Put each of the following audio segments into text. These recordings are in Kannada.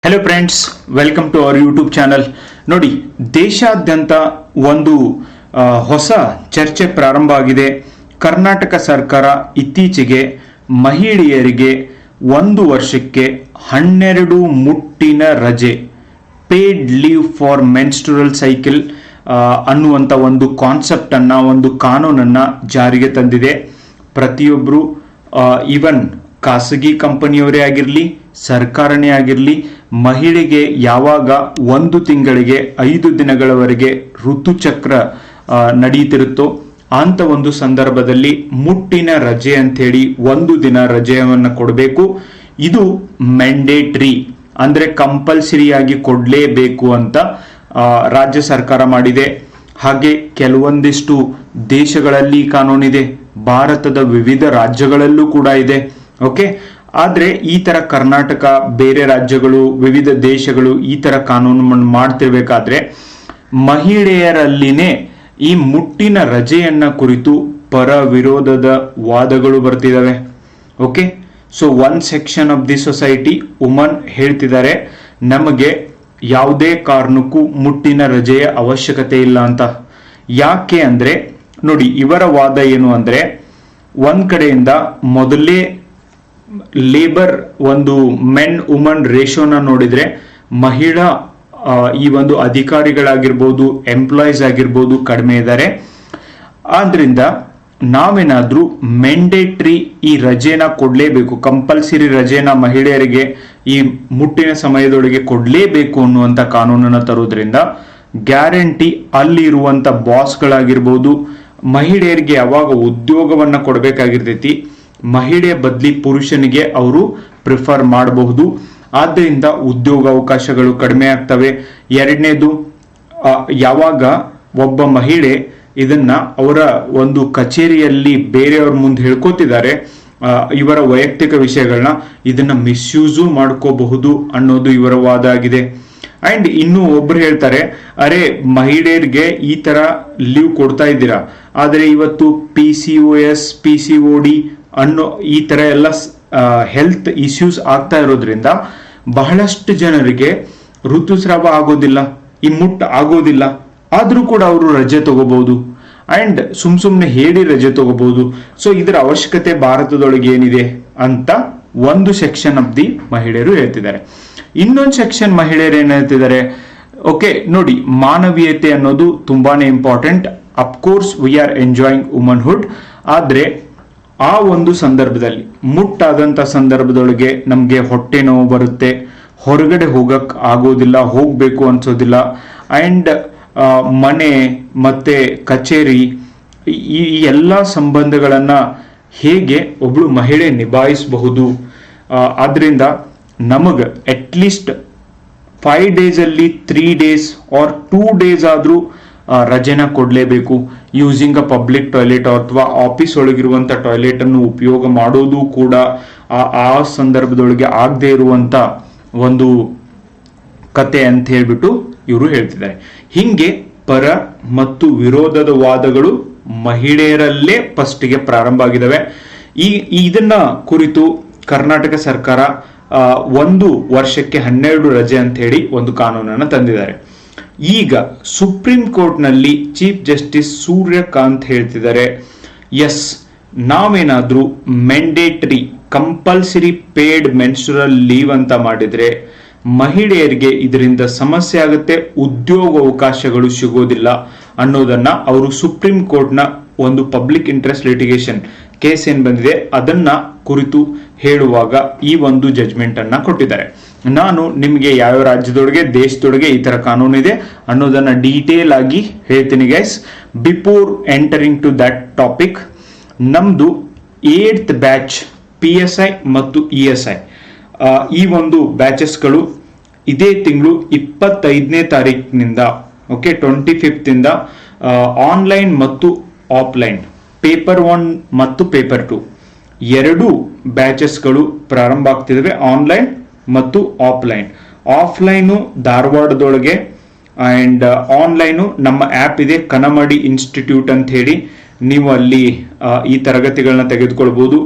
Hello friends, welcome to our YouTube channel. ನೋಡಿ, ದೇಶಾದ್ಯಂತ ಒಂದು ಹೊಸ ಚರ್ಚೆ ಪ್ರಾರಂಭ ಆಗಿದೆ. ಕರ್ನಾಟಕ ಸರ್ಕಾರ ಇತ್ತೀಚೆಗೆ ಮಹಿಳೆಯರಿಗೆ 1 ವರ್ಷಕ್ಕೆ 12 ಮುಟ್ಟಿನ ರಜೆ, ಪೇಡ್ ಲೀವ್ ಫಾರ್ ಮೆನ್ಸ್ಟ್ರುರಲ್ ಸೈಕಲ್ ಅನ್ನುವಂಥ ಒಂದು ಕಾನ್ಸೆಪ್ಟ್ ಅನ್ನ, ಒಂದು ಕಾನೂನನ್ನ ಜಾರಿಗೆ ತಂದಿದೆ. ಪ್ರತಿಯೊಬ್ಬರು ಈವನ್ ಖಾಸಗಿ ಕಂಪನಿಯವರೇ ಆಗಿರಲಿ, ಸರ್ಕಾರನೇ ಆಗಿರಲಿ, ಮಹಿಳೆಗೆ ಯಾವಾಗ 1 ತಿಂಗಳಿಗೆ 5 ದಿನಗಳವರೆಗೆ ಋತುಚಕ್ರ ನಡೆಯುತ್ತಿರುತ್ತೋ ಅಂತ ಒಂದು ಸಂದರ್ಭದಲ್ಲಿ ಮುಟ್ಟಿನ ರಜೆ ಅಂಥೇಳಿ 1 ದಿನ ರಜೆಯನ್ನು ಕೊಡಬೇಕು. ಇದು ಮ್ಯಾಂಡೇಟ್ರಿ, ಅಂದ್ರೆ ಕಂಪಲ್ಸರಿಯಾಗಿ ಕೊಡಲೇಬೇಕು ಅಂತ ರಾಜ್ಯ ಸರ್ಕಾರ ಮಾಡಿದೆ. ಹಾಗೆ ಕೆಲವೊಂದಿಷ್ಟು ದೇಶಗಳಲ್ಲಿ ಕಾನೂನಿದೆ, ಭಾರತದ ವಿವಿಧ ರಾಜ್ಯಗಳಲ್ಲೂ ಕೂಡ ಇದೆ. ಓಕೆ, ಆದ್ರೆ ಈ ತರ ಕರ್ನಾಟಕ, ಬೇರೆ ರಾಜ್ಯಗಳು, ವಿವಿಧ ದೇಶಗಳು ಈ ತರ ಕಾನೂನು ಮಾಡ್ತಿರ್ಬೇಕಾದ್ರೆ ಮಹಿಳೆಯರಲ್ಲಿನೇ ಈ ಮುಟ್ಟಿನ ರಜೆಯನ್ನ ಕುರಿತು ಪರ ವಿರೋಧದ ವಾದಗಳು ಬರ್ತಿದಾವೆ. Okay, so one section of the society, woman ಹೇಳ್ತಿದ್ದಾರೆ ನಮಗೆ ಯಾವುದೇ ಕಾರಣಕ್ಕೂ ಮುಟ್ಟಿನ ರಜೆಯ ಅವಶ್ಯಕತೆ ಇಲ್ಲ ಅಂತ. ಯಾಕೆ ಅಂದ್ರೆ ನೋಡಿ, ಇವರ ವಾದ ಏನು ಅಂದ್ರೆ, ಒಂದ್ ಕಡೆಯಿಂದ ಮೊದಲೇ ಲೇಬರ್ ಒಂದು ಮೆನ್ ವುಮನ್ ರೇಷೋನ ನೋಡಿದ್ರೆ ಮಹಿಳಾ ಈ ಒಂದು ಅಧಿಕಾರಿಗಳಾಗಿರ್ಬೋದು, ಎಂಪ್ಲಾಯೀಸ್ ಆಗಿರ್ಬೋದು ಕಡಿಮೆ ಇದ್ದಾರೆ. ಆದ್ರಿಂದ ನಾವೇನಾದ್ರೂ ಮ್ಯಾಂಡೇಟ್ರಿ ಈ ರಜೆನ ಕೊಡ್ಲೇಬೇಕು, ಕಂಪಲ್ಸರಿ ರಜೆನ ಮಹಿಳೆಯರಿಗೆ ಈ ಮುಟ್ಟಿನ ಸಮಯದೊಳಗೆ ಕೊಡ್ಲೇಬೇಕು ಅನ್ನುವಂಥ ಕಾನೂನನ್ನ ತರೋದ್ರಿಂದ ಗ್ಯಾರಂಟಿ ಅಲ್ಲಿರುವಂತ ಬಾಸ್ಗಳಾಗಿರ್ಬೋದು, ಮಹಿಳೆಯರಿಗೆ ಯಾವಾಗ ಉದ್ಯೋಗವನ್ನ ಕೊಡಬೇಕಾಗಿರ್ತೈತಿ, ಮಹಿಳೆಯ ಬದಲಿ ಪುರುಷನಿಗೆ ಅವರು ಪ್ರಿಫರ್ ಮಾಡಬಹುದು. ಆದ್ದರಿಂದ ಉದ್ಯೋಗ ಅವಕಾಶಗಳು ಕಡಿಮೆ ಆಗ್ತವೆ. ಎರಡನೇದು, ಯಾವಾಗ ಒಬ್ಬ ಮಹಿಳೆ ಇದನ್ನ ಅವರ ಒಂದು ಕಚೇರಿಯಲ್ಲಿ ಬೇರೆಯವ್ರ ಮುಂದೆ ಹೇಳ್ಕೊತಿದ್ದಾರೆ ಇವರ ವೈಯಕ್ತಿಕ ವಿಷಯಗಳನ್ನ, ಇದನ್ನ ಮಿಸ್ಯೂಸು ಮಾಡ್ಕೋಬಹುದು ಅನ್ನೋದು ಇವರ ವಾದ ಆಗಿದೆ. ಅಂಡ್ ಇನ್ನು ಒಬ್ರು ಹೇಳ್ತಾರೆ, ಅರೆ ಮಹಿಳೆಯರಿಗೆ ಈ ತರ ಲೀವ್ ಕೊಡ್ತಾ ಇದ್ದೀರಾ, ಆದ್ರೆ ಇವತ್ತು PCOS PCOD ಅನ್ನೋ ಈ ತರ ಎಲ್ಲ ಹೆಲ್ತ್ ಇಶ್ಯೂಸ್ ಆಗ್ತಾ ಇರೋದ್ರಿಂದ ಬಹಳಷ್ಟು ಜನರಿಗೆ ಋತುಸ್ರಾವ ಆಗೋದಿಲ್ಲ, ಈ ಮುಟ್ಟು ಆಗೋದಿಲ್ಲ, ಆದ್ರೂ ಕೂಡ ಅವರು ರಜೆ ತಗೋಬಹುದು ಅಂಡ್ ಸುಮ್ನೆ ಹೇಳಿ ರಜೆ ತಗೋಬಹುದು. ಸೊ ಇದರ ಅವಶ್ಯಕತೆ ಭಾರತದೊಳಗೆ ಏನಿದೆ ಅಂತ ಒಂದು ಸೆಕ್ಷನ್ ಆಫ್ ದಿ ಮಹಿಳೆಯರು ಹೇಳ್ತಿದ್ದಾರೆ. ಇನ್ನೊಂದು ಸೆಕ್ಷನ್ ಮಹಿಳೆಯರು ಏನ್ ಹೇಳ್ತಿದ್ದಾರೆ, ಓಕೆ ನೋಡಿ, ಮಾನವೀಯತೆ ಅನ್ನೋದು ತುಂಬಾನೇ important. Of course we are enjoying womanhood, ಆದ್ರೆ ಆ ಒಂದು ಸಂದರ್ಭದಲ್ಲಿ, ಮುಟ್ಟಾದಂತ ಸಂದರ್ಭದೊಳಗೆ ನಮ್ಗೆ ಹೊಟ್ಟೆ ನೋವು ಬರುತ್ತೆ, ಹೊರಗಡೆ ಹೋಗಕ್ ಆಗೋದಿಲ್ಲ, ಹೋಗ್ಬೇಕು ಅನ್ಸೋದಿಲ್ಲ. ಅಂಡ್ ಮನೆ ಮತ್ತೆ ಕಚೇರಿ ಈ ಎಲ್ಲ ಸಂಬಂಧಗಳನ್ನ ಹೇಗೆ ಒಬ್ಳು ಮಹಿಳೆ ನಿಭಾಯಿಸಬಹುದು. ಆದ್ರಿಂದ ನಮಗ ಅಟ್ಲೀಸ್ಟ್ 5 ಡೇಸ್ ಅಲ್ಲಿ 3 ಡೇಸ್ ಆರ್ 2 ಡೇಸ್ ಆದ್ರೂ ರಜೆನ ಕೊಡ್ಲೇಬೇಕು. ಯೂಸಿಂಗ್ ಅ ಪಬ್ಲಿಕ್ ಟಾಯ್ಲೆಟ್ ಅಥವಾ ಆಫೀಸ್ ಒಳಗಿರುವಂತ ಟಾಯ್ಲೆಟ್ ಅನ್ನು ಉಪಯೋಗ ಮಾಡೋದು ಕೂಡ ಆ ಸಂದರ್ಭದೊಳಗೆ ಆಗದೆ ಇರುವಂತ ಒಂದು ಕತೆ ಅಂತ ಹೇಳ್ಬಿಟ್ಟು ಇವರು ಹೇಳ್ತಿದ್ದಾರೆ. ಹಿಂಗೆ ಪರ ಮತ್ತು ವಿರೋಧದ ವಾದಗಳು ಮಹಿಳೆಯರಲ್ಲೇ ಫಸ್ಟ್ಗೆ ಪ್ರಾರಂಭ ಆಗಿದ್ದಾವೆ. ಇದನ್ನ ಕುರಿತು ಕರ್ನಾಟಕ ಸರ್ಕಾರ 1 ವರ್ಷಕ್ಕೆ 12 ರಜೆ ಅಂತ ಹೇಳಿ ಒಂದು ಕಾನೂನನ್ನ ತಂದಿದ್ದಾರೆ. ಈಗ ಸುಪ್ರೀಂ ಕೋರ್ಟ್ ನಲ್ಲಿ ಚೀಫ್ ಜಸ್ಟಿಸ್ ಸೂರ್ಯಕಾಂತ್ ಹೇಳ್ತಿದ್ದಾರೆ, ಎಸ್, ನಾವೇನಾದ್ರೂ ಮ್ಯಾಂಡೇಟರಿ ಕಂಪಲ್ಸರಿ ಪೇಡ್ ಮೆನ್ಸ್ಟ್ರುರಲ್ ಲೀವ್ ಅಂತ ಮಾಡಿದ್ರೆ ಮಹಿಳೆಯರಿಗೆ ಇದರಿಂದ ಸಮಸ್ಯೆ ಆಗುತ್ತೆ, ಉದ್ಯೋಗ ಅವಕಾಶಗಳು ಸಿಗೋದಿಲ್ಲ ಅನ್ನೋದನ್ನ ಅವರು ಸುಪ್ರೀಂ ಕೋರ್ಟ್ ನ ಒಂದು ಪಬ್ಲಿಕ್ ಇಂಟ್ರೆಸ್ಟ್ ಲಿಟಿಗೇಷನ್ ಕೇಸ್ ಏನ್ ಬಂದಿದೆ ಅದನ್ನ ಕುರಿತು ಹೇಳುವಾಗ ಈ ಒಂದು ಜಜ್ಮೆಂಟ್ ಅನ್ನ ಕೊಟ್ಟಿದ್ದಾರೆ. ನಾನು ನಿಮ್ಗೆ ಯಾವ ರಾಜ್ಯದೊಳಗೆ, ದೇಶದೊಳಗೆ ಈ ತರ ಕಾನೂನು ಇದೆ ಅನ್ನೋದನ್ನ ಡೀಟೇಲ್ ಆಗಿ ಹೇಳ್ತೀನಿ guys. Before entering to that topic, ನಮ್ದು 8th ಬ್ಯಾಚ್ PSI ಮತ್ತು ESI ಈ ಒಂದು ಬ್ಯಾಚಸ್ಗಳು ಇದೇ ತಿಂಗಳು 25ನೇ ತಾರೀಕಿನಿಂದ, ಓಕೆ 25th ಇಂದ ಆನ್ಲೈನ್ ಮತ್ತು ಆಫ್ಲೈನ್, ಪೇಪರ್ 1 ಮತ್ತು ಪೇಪರ್ 2 ಎರಡೂ ಬ್ಯಾಚಸ್ಗಳು ಪ್ರಾರಂಭ ಆಗ್ತಿದ್ದಾವೆ. ಆನ್ಲೈನ್ ಮತ್ತು ಆಫ್ಲೈನ್. ಆಫ್ಲೈನು ಧಾರವಾಡದೊಳಗೆ ಅಂಡ್ ಆನ್ಲೈನು ನಮ್ಮ ಆ್ಯಪ್ ಇದೆ ಕನಮಡಿ ಇನ್ಸ್ಟಿಟ್ಯೂಟ್ ಅಂತ ಹೇಳಿ, ನೀವು ಅಲ್ಲಿ ಈ ತರಗತಿಗಳನ್ನ ತೆಗೆದುಕೊಳ್ಬಹುದು.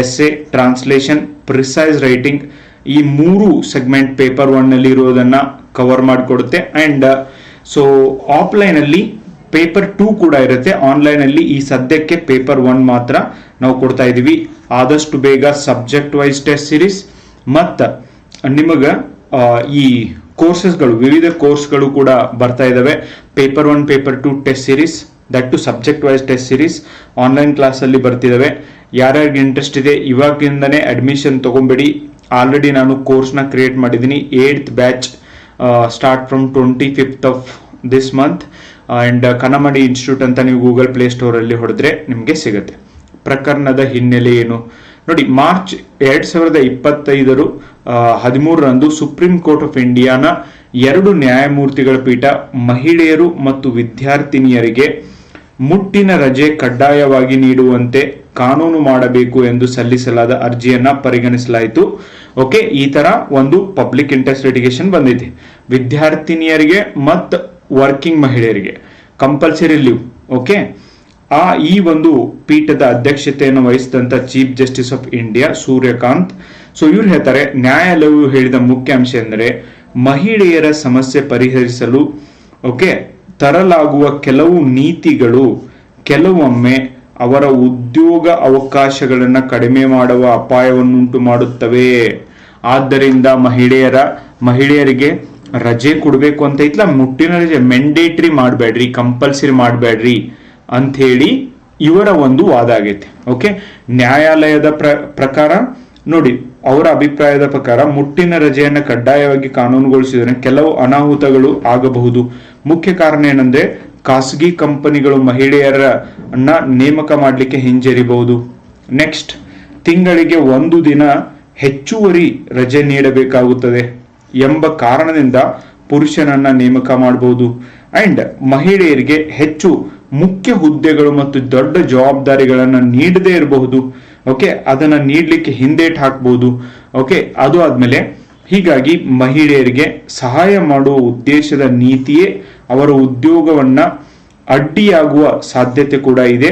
ಎಸ್ಸೆ, ಟ್ರಾನ್ಸ್ಲೇಷನ್, ಪ್ರಿಸೈಸ್ ರೈಟಿಂಗ್ ಈ 3 ಸೆಗ್ಮೆಂಟ್ ಪೇಪರ್ 1 ನಲ್ಲಿ ಇರೋದನ್ನ ಕವರ್ ಮಾಡಿಕೊಡುತ್ತೆ. ಅಂಡ್ ಸೊ ಆಫ್ಲೈನ್ ಅಲ್ಲಿ ಪೇಪರ್ 2 ಕೂಡ ಇರುತ್ತೆ. ಆನ್ಲೈನ್ ಅಲ್ಲಿ ಈ ಸದ್ಯಕ್ಕೆ ಪೇಪರ್ 1 ಮಾತ್ರ ನಾವು ಕೊಡ್ತಾ ಇದೀವಿ. ಆದಷ್ಟು ಬೇಗ ಸಬ್ಜೆಕ್ಟ್ ವೈಸ್ ಟೆಸ್ಟ್ ಸಿರೀಸ್ ಮತ್ತು ನಿಮಗ ಈ ಕೋರ್ಸಸ್ಗಳು, ವಿವಿಧ ಕೋರ್ಸ್ಗಳು ಕೂಡ ಬರ್ತಾ ಇದಾವೆ. Paper 1 paper 2 test series, that to subject wise test series online ಕ್ಲಾಸಲ್ಲಿ ಬರ್ತಿದ್ದಾವೆ. ಯಾರ್ಯಾರಿಗೆ ಇಂಟ್ರೆಸ್ಟ್ ಇದೆ ಇವಾಗಿಂದನೇ ಅಡ್ಮಿಷನ್ ತಗೊಂಬೇಡಿ. ಆಲ್ರೆಡಿ ನಾನು ಕೋರ್ಸ್ನ ಕ್ರಿಯೇಟ್ ಮಾಡಿದ್ದೀನಿ. 8th batch start from 25th of this month. And ಕನ್ನಮಡಿ institute ಅಂತ ನೀವು ಗೂಗಲ್ ಪ್ಲೇ ಸ್ಟೋರಲ್ಲಿ ಹೊಡೆದ್ರೆ ನಿಮಗೆ ಸಿಗುತ್ತೆ. ಪ್ರಕರಣದ ಹಿನ್ನೆಲೆ ಏನು ನೋಡಿ. ಮಾರ್ಚ್ 2025 13ರಂದು ಸುಪ್ರೀಂ ಕೋರ್ಟ್ ಆಫ್ ಇಂಡಿಯಾನ 2 ನ್ಯಾಯಮೂರ್ತಿಗಳ ಪೀಠ ಮಹಿಳೆಯರು ಮತ್ತು ವಿದ್ಯಾರ್ಥಿನಿಯರಿಗೆ ಮುಟ್ಟಿನ ರಜೆ ಕಡ್ಡಾಯವಾಗಿ ನೀಡುವಂತೆ ಕಾನೂನು ಮಾಡಬೇಕು ಎಂದು ಸಲ್ಲಿಸಲಾದ ಅರ್ಜಿಯನ್ನ ಪರಿಗಣಿಸಲಾಯಿತು. ಓಕೆ, ಈ ತರ ಒಂದು ಪಬ್ಲಿಕ್ ಇಂಟ್ರೆಸ್ಟ್ ಲಿಟಿಗೇಷನ್ ಬಂದಿದೆ. ವಿದ್ಯಾರ್ಥಿನಿಯರಿಗೆ ಮತ್ತು ವರ್ಕಿಂಗ್ ಮಹಿಳೆಯರಿಗೆ ಕಂಪಲ್ಸರಿ ಲೀವ್. ಓಕೆ, ಈ ಒಂದು ಪೀಠದ ಅಧ್ಯಕ್ಷತೆಯನ್ನು ವಹಿಸಿದಂತ chief justice of India Surya Kant. So ಇವ್ರು ಹೇಳ್ತಾರೆ, ನ್ಯಾಯಾಲಯವು ಹೇಳಿದ ಮುಖ್ಯ ಅಂಶ ಎಂದರೆ ಮಹಿಳೆಯರ ಸಮಸ್ಯೆ ಪರಿಹರಿಸಲು ತರಲಾಗುವ ಕೆಲವು ನೀತಿಗಳು ಕೆಲವೊಮ್ಮೆ ಅವರ ಉದ್ಯೋಗ ಅವಕಾಶಗಳನ್ನು ಕಡಿಮೆ ಮಾಡುವ ಅಪಾಯವನ್ನುಂಟು ಮಾಡುತ್ತವೆ. ಆದ್ದರಿಂದ ಮಹಿಳೆಯರಿಗೆ ರಜೆ ಕೊಡಬೇಕು ಅಂತ ಇತ್ಲ, ಮುಟ್ಟಿನ ರಜೆ ಮೆಂಡೇಟರಿ ಮಾಡಬೇಡ್ರಿ, ಕಂಪಲ್ಸರಿ ಮಾಡಬೇಡ್ರಿ ಅಂತ ಹೇಳಿ ಇವರ ಒಂದು ವಾದ ಆಗೈತೆ. ಓಕೆ, ನ್ಯಾಯಾಲಯದ ಪ್ರಕಾರ ನೋಡಿ, ಅವರ ಅಭಿಪ್ರಾಯದ ಪ್ರಕಾರ ಮುಟ್ಟಿನ ರಜೆಯನ್ನು ಕಡ್ಡಾಯವಾಗಿ ಕಾನೂನುಗೊಳಿಸಿದರೆ ಕೆಲವು ಅನಾಹುತಗಳು ಆಗಬಹುದು. ಮುಖ್ಯ ಕಾರಣ ಏನಂದ್ರೆ ಖಾಸಗಿ ಕಂಪನಿಗಳು ಮಹಿಳೆಯರನ್ನ ನೇಮಕ ಮಾಡಲಿಕ್ಕೆ ಹಿಂಜರಿಬಹುದು. ನೆಕ್ಸ್ಟ್, ತಿಂಗಳಿಗೆ 1 ದಿನ ಹೆಚ್ಚುವರಿ ರಜೆ ನೀಡಬೇಕಾಗುತ್ತದೆ ಎಂಬ ಕಾರಣದಿಂದ ಪುರುಷನನ್ನ ನೇಮಕ ಮಾಡಬಹುದು. ಅಂಡ್ ಮಹಿಳೆಯರಿಗೆ ಹೆಚ್ಚು ಮುಖ್ಯ ಹುದ್ದೆಗಳು ಮತ್ತು ದೊಡ್ಡ ಜವಾಬ್ದಾರಿಗಳನ್ನು ನೀಡದೇ ಇರಬಹುದು. ಓಕೆ, ಅದನ್ನ ನೀಡಲಿಕ್ಕೆ ಹಿಂದೇಟ್ ಹಾಕಬಹುದು. ಓಕೆ, ಅದು ಆದ್ಮೇಲೆ ಹೀಗಾಗಿ ಮಹಿಳೆಯರಿಗೆ ಸಹಾಯ ಮಾಡುವ ಉದ್ದೇಶದ ನೀತಿಯೇ ಅವರ ಉದ್ಯೋಗವನ್ನ ಅಡ್ಡಿಯಾಗುವ ಸಾಧ್ಯತೆ ಕೂಡ ಇದೆ.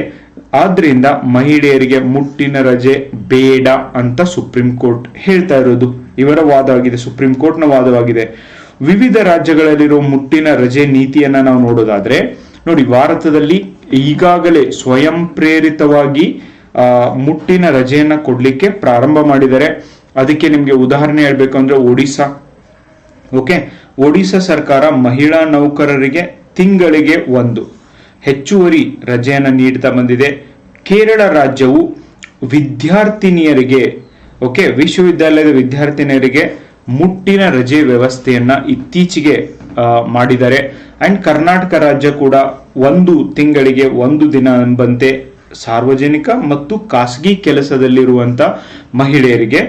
ಆದ್ರಿಂದ ಮಹಿಳೆಯರಿಗೆ ಮುಟ್ಟಿನ ರಜೆ ಬೇಡ ಅಂತ ಸುಪ್ರೀಂ ಕೋರ್ಟ್ ಹೇಳ್ತಾ ಇರೋದು ಇವರ ವಾದವಾಗಿದೆ, ಸುಪ್ರೀಂ ಕೋರ್ಟ್ನ ವಾದವಾಗಿದೆ. ವಿವಿಧ ರಾಜ್ಯಗಳಲ್ಲಿರುವ ಮುಟ್ಟಿನ ರಜೆ ನೀತಿಯನ್ನ ನಾವು ನೋಡೋದಾದ್ರೆ ನೋಡಿ, ಭಾರತದಲ್ಲಿ ಈಗಾಗಲೇ ಸ್ವಯಂ ಪ್ರೇರಿತವಾಗಿ ಮುಟ್ಟಿನ ರಜೆಯನ್ನ ಕೊಡ್ಲಿಕ್ಕೆ ಪ್ರಾರಂಭ ಮಾಡಿದ್ದಾರೆ. ಅದಕ್ಕೆ ನಿಮ್ಗೆ ಉದಾಹರಣೆ ಹೇಳ್ಬೇಕು ಅಂದ್ರೆ ಒಡಿಶಾ. ಓಕೆ, ಒಡಿಶಾ ಸರ್ಕಾರ ಮಹಿಳಾ ನೌಕರರಿಗೆ ತಿಂಗಳಿಗೆ 1 ಹೆಚ್ಚುವರಿ ರಜೆಯನ್ನ ನೀಡ್ತಾ ಬಂದಿದೆ. ಕೇರಳ ರಾಜ್ಯವು ವಿದ್ಯಾರ್ಥಿನಿಯರಿಗೆ ವಿಶ್ವವಿದ್ಯಾಲಯದ ವಿದ್ಯಾರ್ಥಿನಿಯರಿಗೆ ಮುಟ್ಟಿನ ರಜೆ ವ್ಯವಸ್ಥೆಯನ್ನ ಇತ್ತೀಚೆಗೆ ಮಾಡಿದ್ದಾರೆ. ಅಂಡ್ ಕರ್ನಾಟಕ ರಾಜ್ಯ ಕೂಡ 1 ತಿಂಗಳಿಗೆ 1 ದಿನ ಎಂಬಂತೆ ಸಾರ್ವಜನಿಕ ಮತ್ತು ಖಾಸಗಿ ಕೆಲಸದಲ್ಲಿರುವಂತ ಮಹಿಳೆಯರಿಗೆ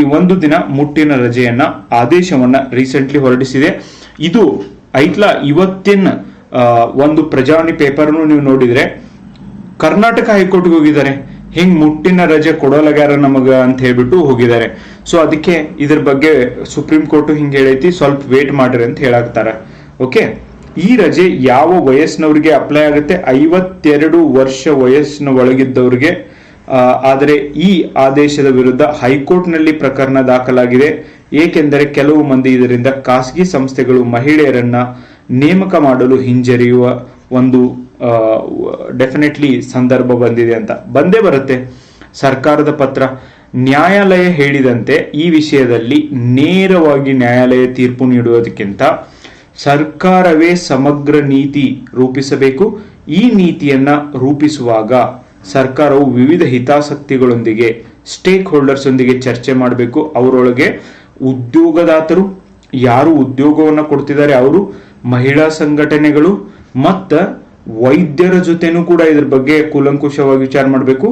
1 ದಿನ ಮುಟ್ಟಿನ ರಜೆಯನ್ನ ಆದೇಶವನ್ನ ರೀಸೆಂಟ್ಲಿ ಹೊರಡಿಸಿದೆ. ಇದು ಇವತ್ತಿನ ಒಂದು ಪ್ರಜಾವಾಣಿ ಪೇಪರ್ನು ನೀವು ನೋಡಿದ್ರೆ ಕರ್ನಾಟಕ ಹೈಕೋರ್ಟ್ಗೆ ಹೋಗಿದ್ದಾರೆ. ಹಿಂಗ್ ಮುಟ್ಟಿನ ರಜೆ ಕೊಡೋಲಗ್ಯಾರ ನಮಗ ಅಂತ ಹೇಳ್ಬಿಟ್ಟು ಹೋಗಿದ್ದಾರೆ. ಸೊ ಅದಕ್ಕೆ ಇದ್ರ ಬಗ್ಗೆ ಸುಪ್ರೀಂ ಕೋರ್ಟ್ ಹಿಂಗ್ ಹೇಳೈತಿ, ಸ್ವಲ್ಪ ವೇಟ್ ಮಾಡ್ರಿ ಅಂತ ಹೇಳಾಕ್ತಾರ. ಓಕೆ, ಈ ರಜೆ ಯಾವ ವಯಸ್ಸಿನವ್ರಿಗೆ ಅಪ್ಲೈ ಆಗುತ್ತೆ? 52 ವರ್ಷ ವಯಸ್ಸಿನ ಒಳಗಿದ್ದವ್ರಿಗೆ. ಆದರೆ ಈ ಆದೇಶದ ವಿರುದ್ಧ ಹೈಕೋರ್ಟ್ ನಲ್ಲಿ ಪ್ರಕರಣ ದಾಖಲಾಗಿದೆ. ಏಕೆಂದರೆ ಕೆಲವು ಮಂದಿ ಇದರಿಂದ ಖಾಸಗಿ ಸಂಸ್ಥೆಗಳು ಮಹಿಳೆಯರನ್ನ ನೇಮಕ ಮಾಡಲು ಹಿಂಜರಿಯುವ ಒಂದು ಡೆಫಿನೆಟ್ಲಿ ಸಂದರ್ಭ ಬಂದಿದೆ ಅಂತ ಬಂದೇ ಬರುತ್ತೆ. ಸರ್ಕಾರದ ಪತ್ರ. ನ್ಯಾಯಾಲಯ ಹೇಳಿದಂತೆ ಈ ವಿಷಯದಲ್ಲಿ ನೇರವಾಗಿ ನ್ಯಾಯಾಲಯ ತೀರ್ಪು ನೀಡುವುದಕ್ಕಿಂತ ಸರ್ಕಾರವೇ ಸಮಗ್ರ ನೀತಿ ರೂಪಿಸಬೇಕು. ಈ ನೀತಿಯನ್ನ ರೂಪಿಸುವಾಗ ಸರ್ಕಾರವು ವಿವಿಧ ಹಿತಾಸಕ್ತಿಗಳೊಂದಿಗೆ, ಸ್ಟೇಕ್ ಹೋಲ್ಡರ್ಸ್ ಒಂದಿಗೆ ಚರ್ಚೆ ಮಾಡಬೇಕು. ಅವರೊಳಗೆ ಉದ್ಯೋಗದಾತರು, ಯಾರು ಉದ್ಯೋಗವನ್ನು ಕೊಡ್ತಿದ್ದಾರೆ ಅವರು, ಮಹಿಳಾ ಸಂಘಟನೆಗಳು ಮತ್ತ ವೈದ್ಯರ ಜೊತೆನೂ ಕೂಡ ಇದ್ರ ಬಗ್ಗೆ ಕೂಲಂಕುಷವಾಗಿ ವಿಚಾರ ಮಾಡಬೇಕು.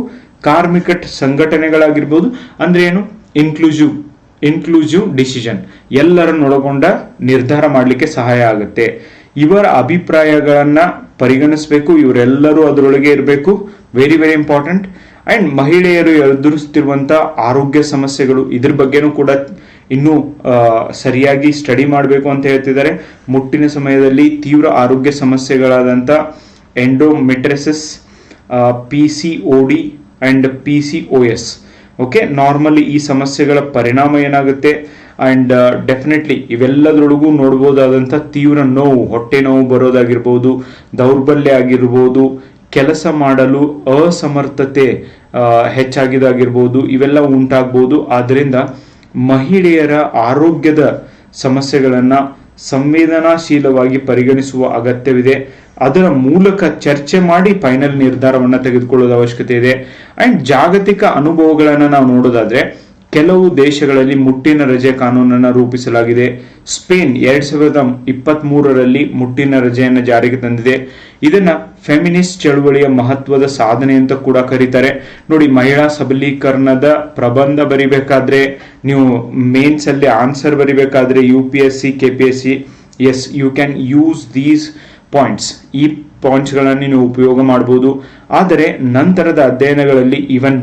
ಕಾರ್ಮಿಕ ಸಂಘಟನೆಗಳಾಗಿರ್ಬೋದು. ಅಂದ್ರೆ ಏನು? ಇನ್ಕ್ಲೂಸಿವ್ ಡಿಸಿಷನ್, ಎಲ್ಲರನ್ನೊಳಗೊಂಡ ನಿರ್ಧಾರ ಮಾಡಲಿಕ್ಕೆ ಸಹಾಯ ಆಗುತ್ತೆ. ಇವರ ಅಭಿಪ್ರಾಯಗಳನ್ನ ಪರಿಗಣಿಸಬೇಕು. ಇವರೆಲ್ಲರೂ ಅದರೊಳಗೆ ಇರಬೇಕು. Very very important. ಅಂಡ್ ಮಹಿಳೆಯರು ಎದುರಿಸುತ್ತಿರುವಂತ ಆರೋಗ್ಯ ಸಮಸ್ಯೆಗಳು, ಇದ್ರ ಬಗ್ಗೆನೂ ಕೂಡ ಇನ್ನೂ ಸರಿಯಾಗಿ ಸ್ಟಡಿ ಮಾಡಬೇಕು ಅಂತ ಹೇಳ್ತಿದ್ದಾರೆ. ಮುಟ್ಟಿನ ಸಮಯದಲ್ಲಿ ತೀವ್ರ ಆರೋಗ್ಯ ಸಮಸ್ಯೆಗಳಾದಂಥ ಎಂಡೋಮೆಟ್ರಿಸಿಸ್, PCOD and PCOS okay, normally ಈ ಸಮಸ್ಯೆಗಳ ಪರಿಣಾಮ ಏನಾಗುತ್ತೆ ಅಂಡ್ ಡೆಫಿನೆಟ್ಲಿ ಇವೆಲ್ಲದರೊಳಗೂ ನೋಡ್ಬೋದಾದಂಥ ತೀವ್ರ ನೋವು, ಹೊಟ್ಟೆ ನೋವು ಬರೋದಾಗಿರ್ಬೋದು, ದೌರ್ಬಲ್ಯ ಆಗಿರ್ಬೋದು, ಕೆಲಸ ಮಾಡಲು ಅಸಮರ್ಥತೆ ಹೆಚ್ಚಾಗಿದಾಗಿರ್ಬೋದು, ಇವೆಲ್ಲ ಉಂಟಾಗ್ಬೋದು. ಆದ್ದರಿಂದ ಮಹಿಳೆಯರ ಆರೋಗ್ಯದ ಸಮಸ್ಯೆಗಳನ್ನು ಸಂವೇದನಾಶೀಲವಾಗಿ ಪರಿಗಣಿಸುವ ಅಗತ್ಯವಿದೆ. ಅದರ ಮೂಲಕ ಚರ್ಚೆ ಮಾಡಿ ಫೈನಲ್ ನಿರ್ಧಾರವನ್ನು ತೆಗೆದುಕೊಳ್ಳೋದು ಅವಶ್ಯಕತೆ ಇದೆ. ಅಂಡ್ ಜಾಗತಿಕ ಅನುಭವಗಳನ್ನು ನಾವು ನೋಡೋದಾದ್ರೆ ಕೆಲವು ದೇಶಗಳಲ್ಲಿ ಮುಟ್ಟಿನ ರಜೆ ಕಾನೂನನ್ನು ರೂಪಿಸಲಾಗಿದೆ. ಸ್ಪೇನ್ 2023ರಲ್ಲಿ ಮುಟ್ಟಿನ ರಜೆಯನ್ನು ಜಾರಿಗೆ ತಂದಿದೆ. ಇದನ್ನ ಫೆಮಿನಿಸ್ಟ್ ಚಳುವಳಿಯ ಮಹತ್ವದ ಸಾಧನೆ ಅಂತ ಕೂಡ ಕರೀತಾರೆ. ನೋಡಿ, ಮಹಿಳಾ ಸಬಲೀಕರಣದ ಪ್ರಬಂಧ ಬರಿಬೇಕಾದ್ರೆ, ನೀವು ಮೇನ್ಸ್ ಅಲ್ಲಿ ಆನ್ಸರ್ ಬರಿಬೇಕಾದ್ರೆ UPSC KPSC, yes you can use these points. ಈ ಪಾಯಿಂಟ್ಸ್ಗಳನ್ನು ನೀವು ಉಪಯೋಗ ಮಾಡಬಹುದು. ಆದರೆ ನಂತರದ ಅಧ್ಯಯನಗಳಲ್ಲಿ ಈವನ್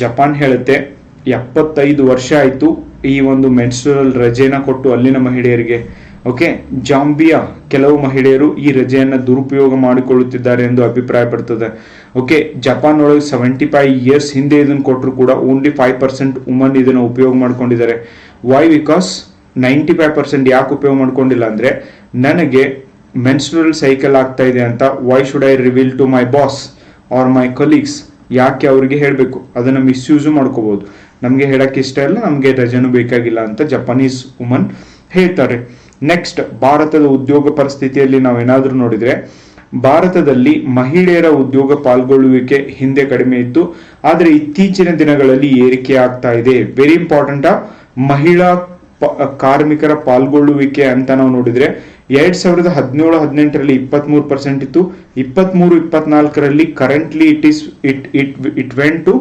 ಜಪಾನ್ ಹೇಳುತ್ತೆ 75 ವರ್ಷ ಆಯಿತು ಈ ಒಂದು ಮೆನ್ಸ್ಟ್ರುರಲ್ ರಜೆನ ಕೊಟ್ಟು ಅಲ್ಲಿನ ಮಹಿಳೆಯರಿಗೆ. ಓಕೆ, ಜಾಂಬಿಯಾ ಕೆಲವು ಮಹಿಳೆಯರು ಈ ರಜೆಯನ್ನು ದುರುಪಯೋಗ ಮಾಡಿಕೊಳ್ಳುತ್ತಿದ್ದಾರೆ ಎಂದು ಅಭಿಪ್ರಾಯಪಡ್ತದೆ. ಓಕೆ, ಜಪಾನ್ ಒಳಗೆ 75 ಇಯರ್ಸ್ ಹಿಂದೆ ಇದನ್ನು ಕೊಟ್ಟರು ಕೂಡ ಓನ್ಲಿ 5% ವುಮನ್ ಇದನ್ನು ಉಪಯೋಗ ಮಾಡ್ಕೊಂಡಿದ್ದಾರೆ. ವೈ? ಬಿಕಾಸ್ 95% ಯಾಕೆ ಉಪಯೋಗ ಮಾಡ್ಕೊಂಡಿಲ್ಲ ಅಂದ್ರೆ, ನನಗೆ ಮೆನ್ಸ್ಟ್ರುರಲ್ ಸೈಕಲ್ ಆಗ್ತಾ ಇದೆ ಅಂತ why should I reveal to my boss or my colleagues? ಯಾಕೆ ಅವರಿಗೆ ಹೇಳಬೇಕು? ಅದನ್ನು ಮಿಸ್ಯೂಸು ಮಾಡ್ಕೋಬಹುದು. ನಮಗೆ ಹೇಳಕ್ಕೆ ಇಷ್ಟ ಇಲ್ಲ, ನಮಗೆ ರಜೆನೂ ಬೇಕಾಗಿಲ್ಲ ಅಂತ ಜಪಾನೀಸ್ ವುಮನ್ ಹೇಳ್ತಾರೆ. ನೆಕ್ಸ್ಟ್, ಭಾರತದ ಉದ್ಯೋಗ ಪರಿಸ್ಥಿತಿಯಲ್ಲಿ ನಾವೇನಾದ್ರೂ ನೋಡಿದ್ರೆ, ಭಾರತದಲ್ಲಿ ಮಹಿಳೆಯರ ಉದ್ಯೋಗ ಪಾಲ್ಗೊಳ್ಳುವಿಕೆ ಹಿಂದೆ ಕಡಿಮೆ ಇತ್ತು, ಆದರೆ ಇತ್ತೀಚಿನ ದಿನಗಳಲ್ಲಿ ಏರಿಕೆ ಆಗ್ತಾ ಇದೆ. Very important. ಮಹಿಳಾ ಕಾರ್ಮಿಕರ ಪಾಲ್ಗೊಳ್ಳುವಿಕೆ ಅಂತ ನಾವು ನೋಡಿದ್ರೆ 2017-18ರಲ್ಲಿ 23% ಇತ್ತು. 23-24ರಲ್ಲಿ ಕರೆಂಟ್ಲಿ ಇಟ್ ವೆಂಟ್ ಟು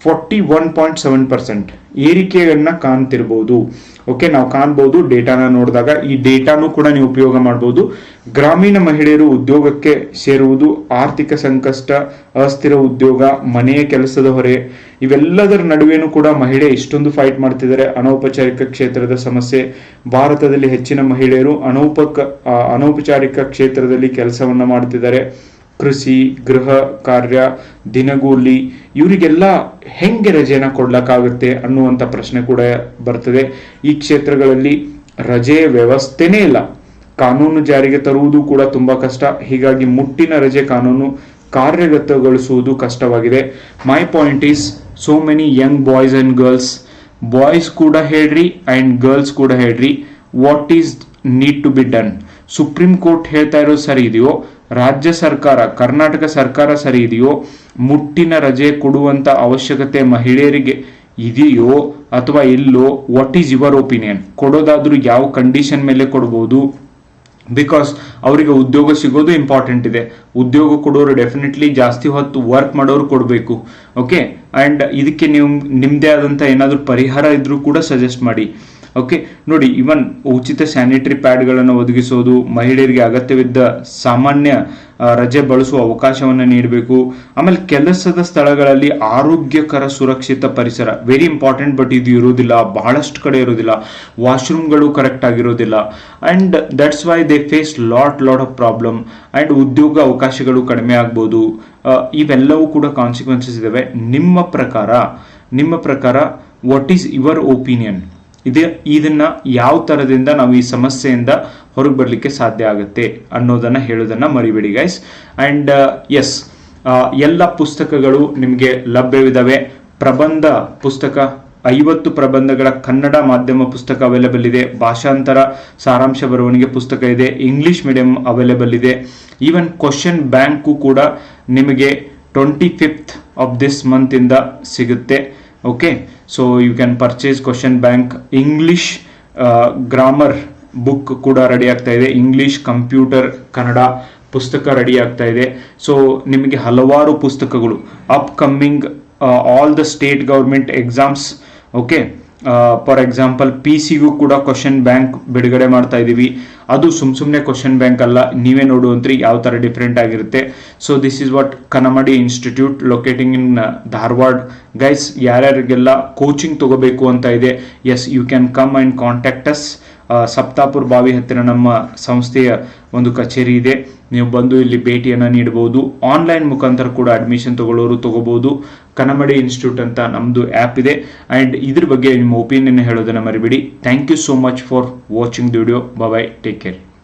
41.7%. ಏರಿಕೆಯನ್ನ ಕಾಣ್ತಿರ್ಬೋದು. ಓಕೆ, ನಾವು ಕಾಣ್ಬೋದು ಡೇಟಾನ ನೋಡಿದಾಗ. ಈ ಡೇಟಾನು ಕೂಡ ನೀವು ಉಪಯೋಗ ಮಾಡಬಹುದು. ಗ್ರಾಮೀಣ ಮಹಿಳೆಯರು ಉದ್ಯೋಗಕ್ಕೆ ಸೇರುವುದು, ಆರ್ಥಿಕ ಸಂಕಷ್ಟ, ಅಸ್ಥಿರ ಉದ್ಯೋಗ, ಮನೆಯ ಕೆಲಸದ ಹೊರೆ, ಇವೆಲ್ಲದರ ನಡುವೆನೂ ಕೂಡ ಮಹಿಳೆ ಇಷ್ಟೊಂದು ಫೈಟ್ ಮಾಡ್ತಿದ್ದಾರೆ. ಅನೌಪಚಾರಿಕ ಕ್ಷೇತ್ರದ ಸಮಸ್ಯೆ, ಭಾರತದಲ್ಲಿ ಹೆಚ್ಚಿನ ಮಹಿಳೆಯರು ಅನೌಪಚಾರಿಕ ಕ್ಷೇತ್ರದಲ್ಲಿ ಕೆಲಸವನ್ನ ಮಾಡ್ತಿದ್ದಾರೆ. ಕೃಷಿ, ಗೃಹ ಕಾರ್ಯ, ದಿನಗೂಲಿ, ಇವರಿಗೆಲ್ಲ ಹೆಂಗೆ ರಜೆನ ಕೊಡ್ಲಕ್ಕಾಗುತ್ತೆ ಅನ್ನುವಂಥ ಪ್ರಶ್ನೆ ಕೂಡ ಬರ್ತದೆ. ಈ ಕ್ಷೇತ್ರಗಳಲ್ಲಿ ರಜೆ ವ್ಯವಸ್ಥೆನೇ ಇಲ್ಲ. ಕಾನೂನು ಜಾರಿಗೆ ತರುವುದು ಕೂಡ ತುಂಬಾ ಕಷ್ಟ. ಹೀಗಾಗಿ ಮುಟ್ಟಿನ ರಜೆ ಕಾನೂನು ಕಾರ್ಯಗತಗೊಳಿಸುವುದು ಕಷ್ಟವಾಗಿದೆ. My point is, so many young boys and girls, boys ಕೂಡ ಹೇಳ್ರಿ ಅಂಡ್ ಗರ್ಲ್ಸ್ ಕೂಡ ಹೇಳ್ರಿ, what is need to be done. Supreme Court ಹೇಳ್ತಾ ಇರೋದು ಸರಿ ಇದೆಯೋ, ರಾಜ್ಯ ಸರ್ಕಾರ ಕರ್ನಾಟಕ ಸರ್ಕಾರ ಸರಿ ಇದೆಯೋ, ಮುಟ್ಟಿನ ರಜೆ ಕೊಡುವಂತ ಅವಶ್ಯಕತೆ ಮಹಿಳೆಯರಿಗೆ ಇದೆಯೋ ಅಥವಾ ಇಲ್ಲೋ, ವಾಟ್ ಈಸ್ ಯುವರ್ ಒಪಿನಿಯನ್? ಕೊಡೋದಾದ್ರೂ ಯಾವ ಕಂಡೀಷನ್ ಮೇಲೆ ಕೊಡ್ಬೋದು? ಬಿಕಾಸ್ ಅವರಿಗೆ ಉದ್ಯೋಗ ಸಿಗೋದು ಇಂಪಾರ್ಟೆಂಟ್ ಇದೆ. ಉದ್ಯೋಗ ಕೊಡೋರು ಡೆಫಿನೆಟ್ಲಿ ಜಾಸ್ತಿ ಹೊತ್ತು ವರ್ಕ್ ಮಾಡೋರು ಕೊಡಬೇಕು. ಓಕೆ, ಅಂಡ್ ಇದಕ್ಕೆ ನೀವು ನಿಮ್ಮದೇ ಆದಂಥ ಏನಾದರೂ ಪರಿಹಾರ ಇದ್ರೂ ಕೂಡ ಸಜೆಸ್ಟ್ ಮಾಡಿ. ಓಕೆ, ನೋಡಿ, ಇವನ್ ಉಚಿತ ಸ್ಯಾನಿಟರಿ ಪ್ಯಾಡ್ಗಳನ್ನು ಒದಗಿಸೋದು, ಮಹಿಳೆಯರಿಗೆ ಅಗತ್ಯವಿದ್ದ ಸಾಮಾನ್ಯ ರಜೆ ಬಳಸುವ ಅವಕಾಶವನ್ನು ನೀಡಬೇಕು. ಆಮೇಲೆ ಕೆಲಸದ ಸ್ಥಳಗಳಲ್ಲಿ ಆರೋಗ್ಯಕರ ಸುರಕ್ಷಿತ ಪರಿಸರ ವೆರಿ ಇಂಪಾರ್ಟೆಂಟ್. ಬಟ್ ಇದು ಇರೋದಿಲ್ಲ, ಬಹಳಷ್ಟು ಕಡೆ ಇರೋದಿಲ್ಲ. ವಾಶ್ರೂಮ್ಗಳು ಕರೆಕ್ಟ್ ಆಗಿರೋದಿಲ್ಲ. And that's why they face lot of problem. And ಉದ್ಯೋಗ ಅವಕಾಶಗಳು ಕಡಿಮೆ ಆಗ್ಬೋದು. ಇವೆಲ್ಲವೂ ಕೂಡ ಕಾನ್ಸಿಕ್ವೆನ್ಸಸ್ ಇದಾವೆ. ನಿಮ್ಮ ಪ್ರಕಾರ ವಾಟ್ ಈಸ್ ಯುವರ್ ಒಪಿನಿಯನ್? ಇದನ್ನ ಯಾವ ತರದಿಂದ ನಾವು ಈ ಸಮಸ್ಯೆಯಿಂದ ಹೊರಗೆ ಬರಲಿಕ್ಕೆ ಸಾಧ್ಯ ಆಗುತ್ತೆ ಅನ್ನೋದನ್ನ ಹೇಳೋದನ್ನ ಮರಿಬೇಡಿ ಗೈಸ್. ಅಂಡ್ ಎಸ್, ಎಲ್ಲ ಪುಸ್ತಕಗಳು ನಿಮಗೆ ಲಭ್ಯವಿದಾವೆ. ಪ್ರಬಂಧ ಪುಸ್ತಕ 50 ಪ್ರಬಂಧಗಳ ಕನ್ನಡ ಮಾಧ್ಯಮ ಪುಸ್ತಕ ಅವೈಲೇಬಲ್ ಇದೆ. ಭಾಷಾಂತರ ಸಾರಾಂಶ ಬರವಣಿಗೆ ಪುಸ್ತಕ ಇದೆ. ಇಂಗ್ಲಿಷ್ ಮೀಡಿಯಂ ಅವೈಲೇಬಲ್ ಇದೆ. ಈವನ್ ಕ್ವಶನ್ ಬ್ಯಾಂಕು ಕೂಡ ನಿಮಗೆ 25th ಆಫ್ ದಿಸ್ ಮಂತ್ ಇಂದ ಸಿಗುತ್ತೆ. Okay, so you can purchase question bank. English grammar book ಕೂಡ ರೆಡಿ ಆಗ್ತಾ ಇದೆ. ಇಂಗ್ಲಿಷ್, ಕಂಪ್ಯೂಟರ್, ಕನ್ನಡ ಪುಸ್ತಕ ರೆಡಿ ಆಗ್ತಾ ಇದೆ. ಸೊ ನಿಮಗೆ ಹಲವಾರು ಪುಸ್ತಕಗಳು upcoming all the state government exams. Okay, for example PCಗೂ ಕೂಡ ಕ್ವಶನ್ ಬ್ಯಾಂಕ್ ಬಿಡುಗಡೆ ಮಾಡ್ತಾ ಇದ್ದೀವಿ. ಅದು ಸುಮ್ಮನೆ ಕ್ವಶನ್ ಬ್ಯಾಂಕ್ ಅಲ್ಲ, ನೀವೇ ನೋಡುವಂತ್ರಿ ಯಾವ ಥರ ಡಿಫ್ರೆಂಟ್ ಆಗಿರುತ್ತೆ. So this is what Kanamadi institute locating in Dharwad. Guys, ಯಾರ್ಯಾರಿಗೆಲ್ಲ ಕೋಚಿಂಗ್ ತಗೋಬೇಕು ಅಂತ ಇದೆ, yes, you can come and contact us. Saptapur ಬಾವಿ ಹತ್ತಿರ ನಮ್ಮ ಸಂಸ್ಥೆಯ ಒಂದು ಕಚೇರಿ ಇದೆ. ನೀವು ಬಂದು ಇಲ್ಲಿ ಭೇಟಿಯನ್ನು ನೀಡಬಹುದು. ಆನ್ಲೈನ್ ಮುಖಾಂತರ ಕೂಡ ಅಡ್ಮಿಷನ್ ತಗೊಳ್ಳೋರು ತಗೋಬಹುದು. ಕನ್ನಂಬಾಡಿ ಇನ್ಸ್ಟಿಟ್ಯೂಟ್ ಅಂತ ನಮ್ಮದು ಆ್ಯಪ್ ಇದೆ. ಆ್ಯಂಡ್ ಇದ್ರ ಬಗ್ಗೆ ನಿಮ್ಮ ಒಪಿನಿಯನ್ ಹೇಳೋದನ್ನು ಮರಿಬೇಡಿ. Thank you so much for watching the video. Bye, take care.